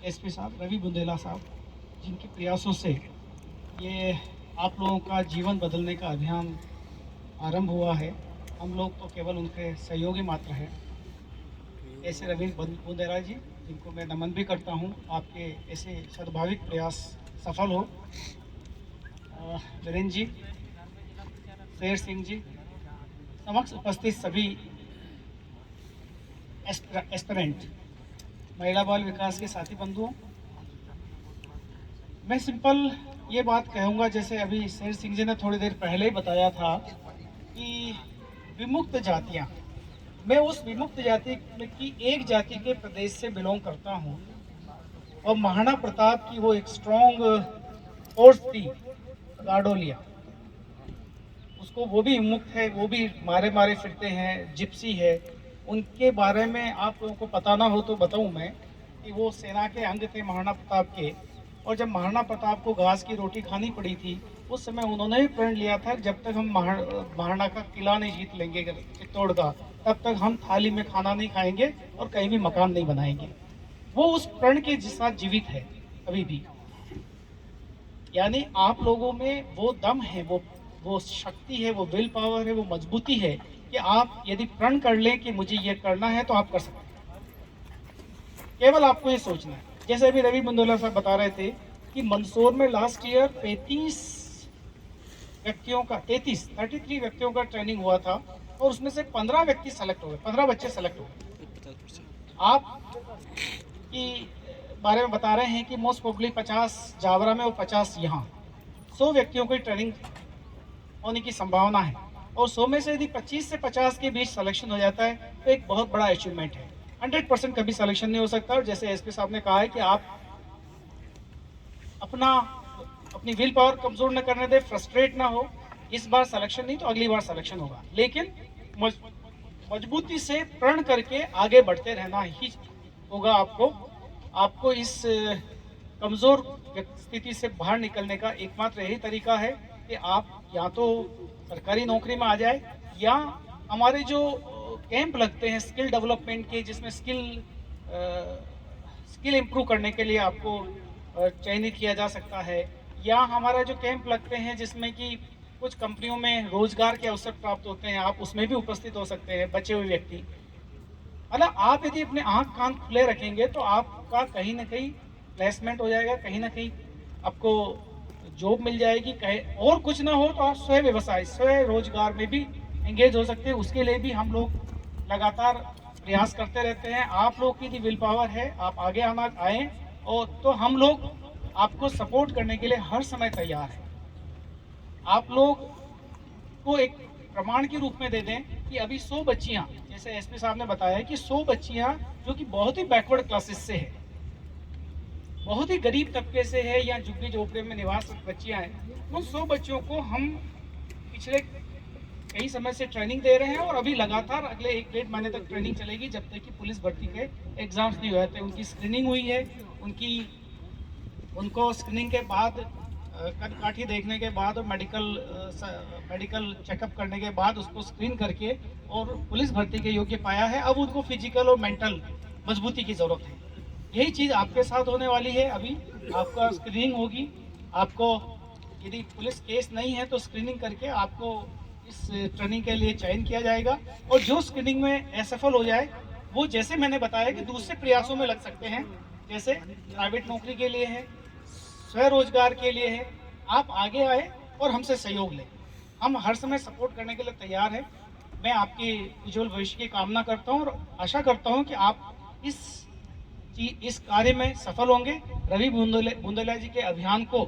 SP साहब रवि बुंदेला साहब, जिनके प्रयासों से ये आप लोगों का जीवन बदलने का अभियान आरंभ हुआ है। हम लोग तो केवल उनके सहयोगी मात्र हैं। ऐसे रवि बुंदेला जी, जिनको मैं नमन भी करता हूँ, आपके ऐसे सद्भाविक प्रयास सफल हो। वीरेंद्र जी, शेर सिंह जी, समक्ष उपस्थित सभी एस्पिरेंट महिला बाल विकास के साथी बंधुओं, मैं सिंपल ये बात कहूँगा, जैसे अभी शेर सिंह जी ने थोड़ी देर पहले ही बताया था कि विमुक्त जातियाँ, मैं उस विमुक्त जाति की एक जाति के प्रदेश से बिलोंग करता हूँ और महाराणा प्रताप की वो एक स्ट्रॉन्ग फोर्स थी गार्डोलिया, उसको वो भी विमुक्त है, वो भी मारे मारे फिरते हैं, जिप्सी है। उनके बारे में आप लोगों को पता ना हो तो बताऊं मैं कि वो सेना के अंग थे महाराणा प्रताप के, और जब महाराणा प्रताप को घास की रोटी खानी पड़ी थी उस समय उन्होंने भी प्रण लिया था, जब तक हम महाराणा का किला नहीं जीत लेंगे चित्तौड़ का, तब तक हम थाली में खाना नहीं खाएंगे और कहीं भी मकान नहीं बनाएंगे। वो उस प्रण के साथ जीवित है अभी भी। यानी आप लोगों में वो दम है, वो शक्ति है, वो विल पावर है, वो मजबूती है कि आप यदि प्रण कर लें कि मुझे ये करना है तो आप कर सकते हैं। केवल आपको ये सोचना है। जैसे अभी रवि बुंदेला साहब बता रहे थे कि मंदसौर में लास्ट ईयर 33 व्यक्तियों का 33 व्यक्तियों का ट्रेनिंग हुआ था और उसमें से 15 व्यक्ति सेलेक्ट हो गए, 15 बच्चे सेलेक्ट हो गए। आप की बारे में बता रहे हैं कि मोस्ट प्रोबेबली 50 जावरा में और 50 यहाँ, 100 व्यक्तियों की ट्रेनिंग होने की संभावना है और 100 में से यदि 25 से 50 के बीच सिलेक्शन हो जाता है तो एक बहुत बड़ा अचीवमेंट है। 100% कभी सिलेक्शन नहीं हो सकता, और जैसे एसपी साहब ने कहा है कि आप अपनी विल पावर कमजोर न करने दे, फ्रस्ट्रेट ना हो। इस बार सिलेक्शन नहीं तो अगली बार सिलेक्शन होगा, लेकिन मजबूती से प्रण करके आगे बढ़ते रहना ही होगा। आपको इस कमजोर स्थिति से बाहर निकलने का एकमात्र यही तरीका है कि आप या तो सरकारी नौकरी में आ जाए, या हमारे जो कैंप लगते हैं स्किल डेवलपमेंट के, जिसमें स्किल इम्प्रूव करने के लिए आपको चयनित किया जा सकता है, या हमारा जो कैंप लगते हैं जिसमें कि कुछ कंपनियों में रोजगार के अवसर प्राप्त होते हैं, आप उसमें भी उपस्थित हो सकते हैं बचे हुए व्यक्ति। मतलब आप यदि अपने आंख कान खुले रखेंगे तो आपका कहीं ना कहीं प्लेसमेंट हो जाएगा, कहीं ना कहीं आपको जॉब मिल जाएगी। कहीं और कुछ ना हो तो आप स्वयं व्यवसाय, स्वयं रोजगार में भी एंगेज हो सकते हैं। उसके लिए भी हम लोग लगातार प्रयास करते रहते हैं। आप लोग की विल पावर है, आप आगे आना आए और तो हम लोग आपको सपोर्ट करने के लिए हर समय तैयार हैं। आप लोग को एक प्रमाण के रूप में दे दें कि अभी 100 बच्चियां, जैसे एसपी साहब ने बताया कि 100 बच्चियां जो कि बहुत ही बैकवर्ड क्लासेस से है, बहुत ही गरीब तबके से है, या झुग्गी झोपड़े में निवास बच्चियां हैं, उन 100 बच्चियों को हम पिछले कई समय से ट्रेनिंग दे रहे हैं और अभी लगातार अगले 1-1.5 महीने तक ट्रेनिंग चलेगी, जब तक कि पुलिस भर्ती के एग्जाम्स नहीं हुए थे। उनकी स्क्रीनिंग हुई है, उनको स्क्रीनिंग के बाद कद-काठी देखने के बाद और मेडिकल चेकअप करने के बाद उसको स्क्रीन करके और पुलिस भर्ती के योग्य पाया है। अब उनको फिजिकल और मेंटल मजबूती की जरूरत है। यही चीज़ आपके साथ होने वाली है। अभी आपका स्क्रीनिंग होगी, आपको यदि पुलिस केस नहीं है तो स्क्रीनिंग करके आपको इस ट्रेनिंग के लिए चयन किया जाएगा, और जो स्क्रीनिंग में असफल हो जाए वो, जैसे मैंने बताया कि दूसरे प्रयासों में लग सकते हैं, जैसे प्राइवेट नौकरी के लिए है, स्वरोजगार के लिए है। आप आगे आए और हमसे सहयोग लें, हम हर समय सपोर्ट करने के लिए तैयार हैं। मैं आपके उज्जवल भविष्य की कामना करता हूं और आशा करता हूं कि आप इस कार्य में सफल होंगे। रवि बुंदेला जी के अभियान को